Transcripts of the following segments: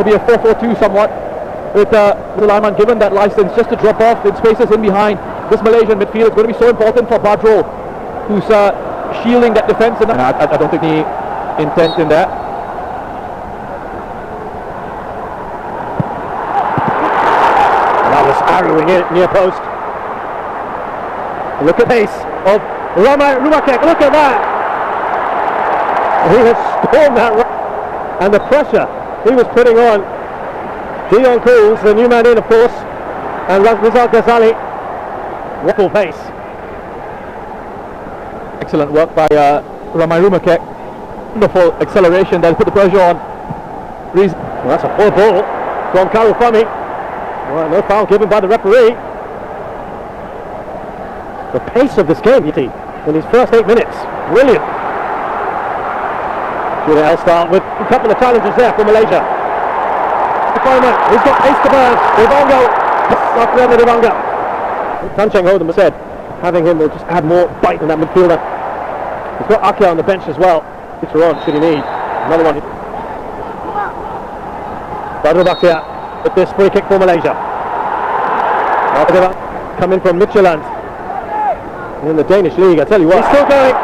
maybe a 4-4-2 somewhat, with Sulaiman given that license just to drop off in spaces in behind this Malaysian midfield. It's going to be so important for Badro, who's shielding that defence. And I don't think any intent in that. That was arrowing it near post. Look at pace of Ramai Rumakek. Look at that. He has stormed that and the pressure he was putting on Dion Cools, the new man in, of course, and Rizal Ghazali. Full pace. Excellent work by Ramai Rumakek. Wonderful acceleration that put the pressure on. Well, that's a poor ball from Karul Fahmi. Well, no foul given by the referee. The pace of this game, you see, in his first 8 minutes, brilliant. Julia El start with a couple of challenges there for Malaysia. He's got ace to burn. Rivanga. Tan Cheng Ho, the said, having him will just add more bite in that midfielder. He's got Akia on the bench as well. Later on, should he need another one. Badru Bakhtiar with this free kick for Malaysia. Coming from Midtjylland in the Danish league, I tell you what. He's still going.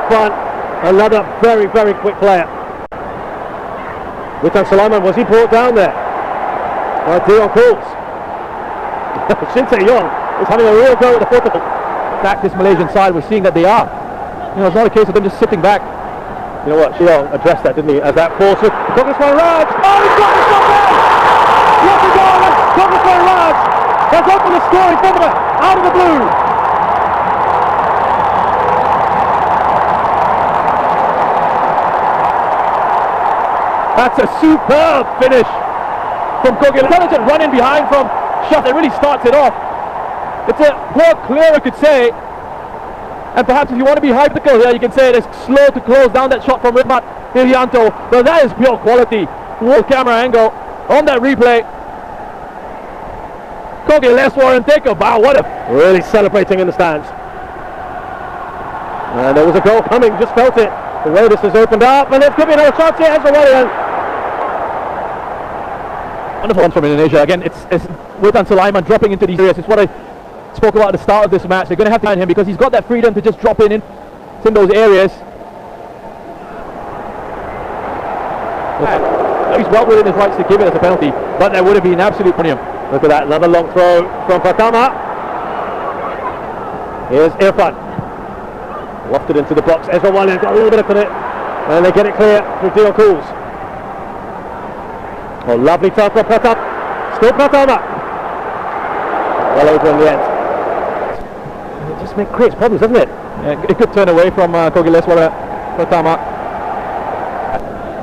But another very, very quick player. Witan Sulaiman, was he brought down there? Dion Cools. Shin Tae-yong is having a real go at the football. Back this Malaysian side, we're seeing that they are. You know, it's not a case of them just sitting back. You know what, Shiong addressed that, didn't he? As that force with Kogiswan Raj. Oh, he's got the shot there! What a goal! Kogiswan Raj has opened the scoring formula out of the blue. That's a superb finish from Kogi. Intelligent run in behind from shot that really starts it off. It's a poor clear, I could say. And perhaps if you want to be hypothetical here, you can say it's slow to close down that shot from Ridmat Irianto. But that is pure quality. World camera angle on that replay. Kogi Leswar and take a bow. What a... Really celebrating in the stands. And there was a goal coming, just felt it. The way this has opened up, and there could be another chance here. Wonderful one from Indonesia. Again, it's Witan Sulaiman dropping into these areas. It's what I spoke about at the start of this match. They're going to have to find him because he's got that freedom to just drop in those areas. He's well within his rights to give it as a penalty, but there would have been absolute premium. Look at that, another long throw from Pratama. Here's Irfan. Wafted into the box. Ezra Walian got a little bit of it, and they get it clear through Dion Cools. Oh, lovely touch from Pratama. Still Pratama. Well over in the end. It just creates problems, doesn't it? Yeah, it could turn away from Kogi Leswar Pratama.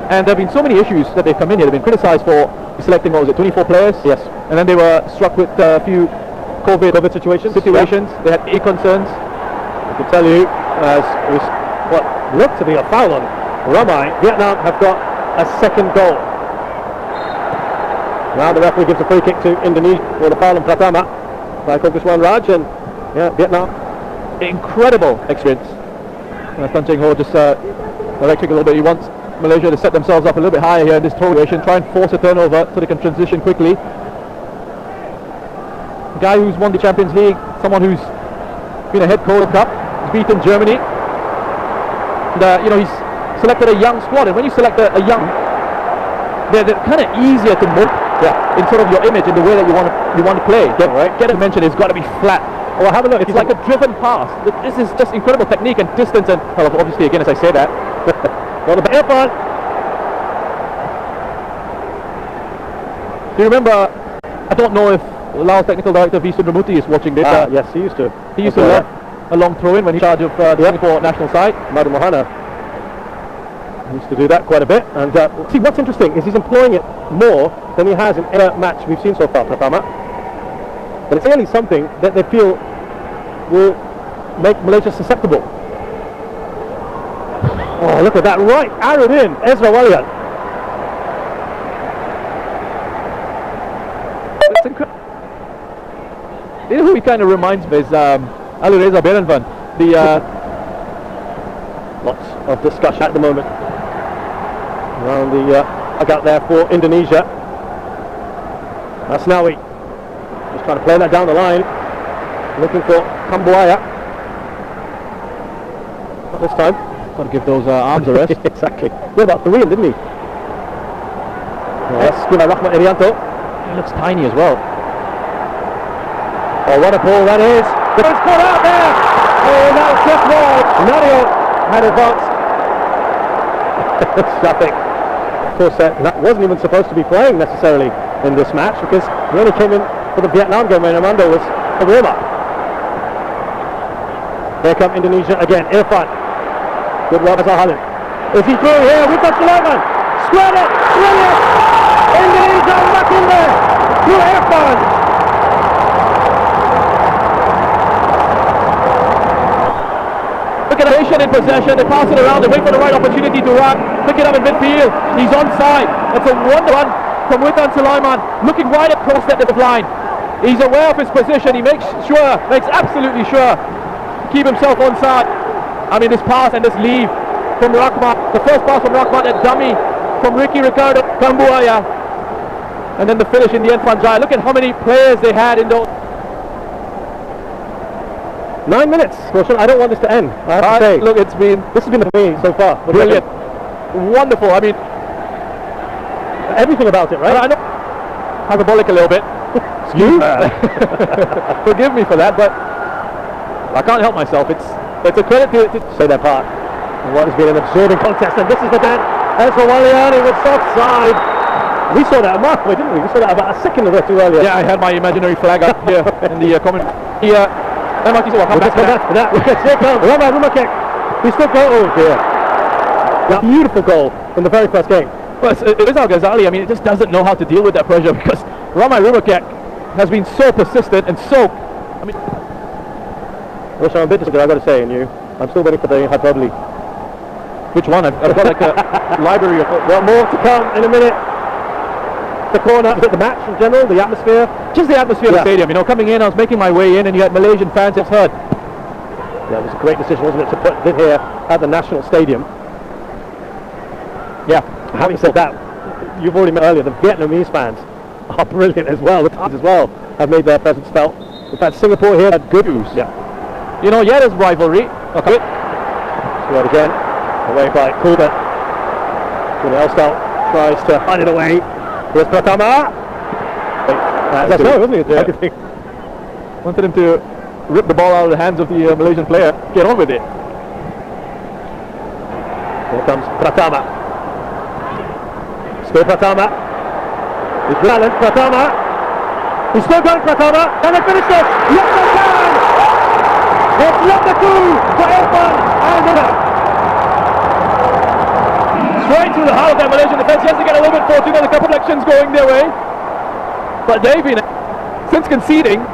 And there have been so many issues that they've come in here. They've been criticised for selecting, what was it, 24 players? Yes. And then they were struck with a few COVID situations. Yeah. They had A concerns. I can tell you, as was what looked to be a foul on Ramai, Vietnam have got a second goal. Now the referee gives a free kick to Indonesia for the foul on Pratama by Kogiswan Raj, and yeah, Vietnam. Incredible experience. Tan Cheng Ho just electric a little bit. He wants Malaysia to set themselves up a little bit higher here in this situation, try and force a turnover so they can transition quickly. A guy who's won the Champions League, someone who's been a head coach of the Cup, he's beaten Germany. And, you know, he's selected a young squad, and when you select a young, they're kind of easier to move in sort of your image in the way that you want to play. Get to mention it's got to be flat. Oh, have a look. It's like a driven pass. This is just incredible technique and distance, and well, obviously again as I say that. Got a bit of fun. Do you remember, I don't know if Laos technical director V. Sundramuthi is watching this. Yes, he used to. He used to love a long throw-in when he was in charge of the Singapore national side. Madhu Mohana used to do that quite a bit. And see, what's interesting is he's employing it more than he has in any match we've seen so far, Pratama. But it's really something that they feel will make Malaysia susceptible. Oh, look at that, right arrowed in, Ezra Walian. It's incredible. You know who he kind of reminds me is Alireza Beranvan. Lots of discussion at the moment around the Out there for Indonesia. Asnawi just trying to play that down the line, looking for Kambuaya. Not this time. Got to give those arms a rest. Exactly. Yeah, about 3, didn't he? Yes, good Rahmat Irianto. He looks tiny as well. Oh, what a ball that is! It's caught out there! Oh, that was just wide. Nario had advanced. Shocking. Of course, that wasn't even supposed to be playing necessarily in this match, because he only came in for the Vietnam game when Armando was a warm-up. Here come Indonesia again. Irfan. Good work as Halim. Is he through here? We've got Sulaiman. Squared it. Brilliant. Indonesia back in there. Through Irfan. Look at the patient in possession. They pass it around. They wait for the right opportunity to run. Pick it up in midfield. He's onside. That's a wonder run from Witan Sulaiman. Looking right across that line. He's aware of his position. He makes absolutely sure to keep himself onside. I mean, this pass and this leave from Rahmat. The first pass from Rahmat, that dummy from Ricardo Kambuaya. And then the finish in the end from Jai. Look at how many players they had in those. 9 minutes. I don't want this to end, I have to say. Look, this has been for me so far. Brilliant. Wonderful. I mean, everything about it, right? I know. Hyperbolic a little bit. Excuse me. Forgive me for that, but I can't help myself. It's a credit to say their part. And what has been an absorbing contest, and this is the Dan. As for Waliani with soft side. We saw that a mark away, didn't we? We saw that about a second or two earlier. Yeah, I had my imaginary flag up here in the comment. MRT will come back to that. Here comes Rama Rumakek. He still got, oh dear. That beautiful goal in the very first game. Well, it is Al Ghazali. I mean, it just doesn't know how to deal with that pressure, because Ramai Rumakek has been so persistent and so. I mean, which I'm a bit disappointed, I've got to say, and I'm still waiting for the hyperbole. Which one? I've got like a library of. Well, more to come in a minute. The corner, the match in general, the atmosphere. Just the atmosphere of the stadium. You know, coming in, I was making my way in, and you had Malaysian fans. It's heard. Yeah, it was a great decision, wasn't it, to put it here at the National Stadium. Yeah. Having said that, you've already met earlier, the Vietnamese fans are brilliant as well. The Thais as well have made their presence felt. In fact, Singapore here had good news. Yeah. You know, yeah, there's rivalry. Okay. Do it again. Away by Kulbert. Elstal tries to hide it away. Here's Pratama. That's no, wasn't it? Yeah. Wanted him to rip the ball out of the hands of the Malaysian player. Get on with it. Here comes Pratama. Still Pratama. He's brilliant, Pratama. He's still going, Pratama. Can they finish this? Yes, they can! It's Lataku for Irfan and straight through the heart of that Malaysian defence. He has to get a little bit fortunate. There's a couple of actions going their way. But they've been, since conceding,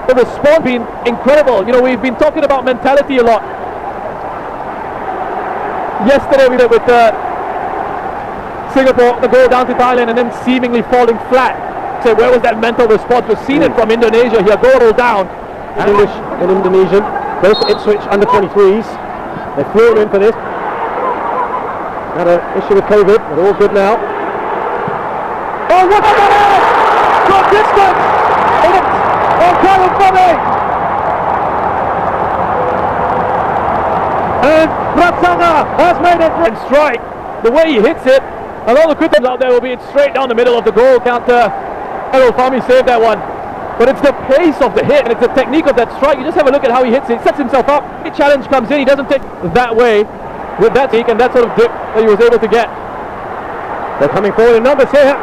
the response has been incredible. You know, we've been talking about mentality a lot. Yesterday we did with Singapore, the goal down to Thailand and then seemingly falling flat. So where was that mental response? We've seen it from Indonesia here, goal down. English and Indonesian, both Ipswich under 23s. They flew him in for this. Had an issue with COVID, but all good now. Oh, what the hell! Got distance! Oh, Karen Bobby! And Pratama has made it. And strike. The way he hits it, and all the critics out there will be it's straight down the middle of the goal counter. Errol Fahmy saved that one. But it's the pace of the hit and it's the technique of that strike. You just have a look at how he hits it. He sets himself up. The challenge comes in. He doesn't take that way with that technique and that sort of dip that he was able to get. They're coming forward in numbers here.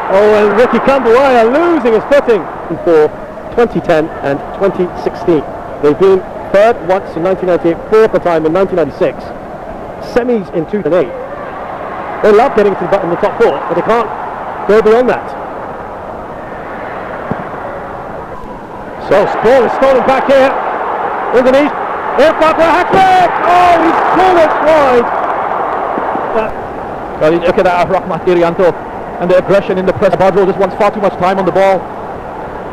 Oh, and Ricky Kambuaya losing his footing for 2010 and 2016. They've been third once in 1998, fourth time in 1996. Semis in 2008. They love getting to the top four, but they can't go beyond that. So, ball is stolen back here. Indonesia. Irfan for a hat-trick! Oh, he's pulled it wide. Well, you look at that Rahmat Irianto and the aggression in the press. Badro just wants far too much time on the ball.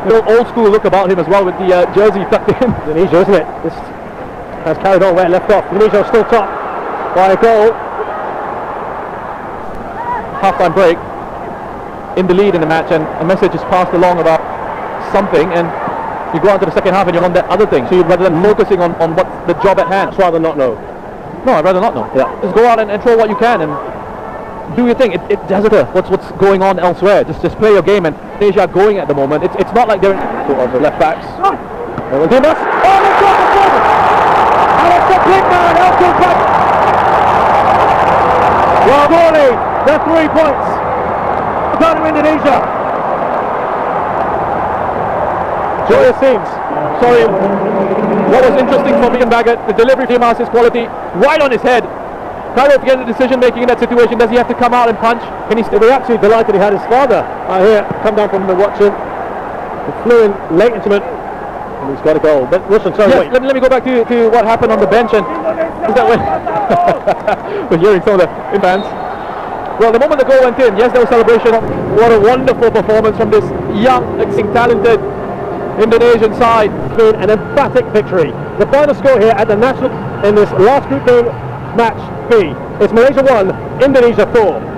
The old school look about him as well with the jersey tucked in. Indonesia, isn't it? This has carried on where it left off. Indonesia still top by a goal. half-time break in the lead in the match, and a message is passed along about something, and you go on to the second half and you're on that other thing. So rather than focusing on what's the job at hand, I'd rather not know. no, I'd rather not know. Yeah. Just go out and throw what you can and do your thing. It doesn't matter what's going on elsewhere. Just play your game, and Indonesia are going at the moment. It's not like they're On the left backs. they must. Oh, they've got the ball! And it's the big man, Elton back. Well, Morley, they're 3 points. Down to Indonesia. Joyous scenes. Sorry, what was interesting for me and Baggett, the delivery of Emas, his quality, right on his head. Cairo to get the decision making in that situation. Does he have to come out and punch? Can he We're absolutely delighted he had his father here come down from the watching. He flew in late into it, and he's got a goal. But listen, sorry, Yes, wait. let me go back to what happened on the bench, and is that when we're hearing some of the fans. Well, the moment the goal went in, yes, there was celebration. What a wonderful performance from this young, talented Indonesian side. Been an emphatic victory. The final score here at the national in this last group game match B is Malaysia 1, Indonesia 4.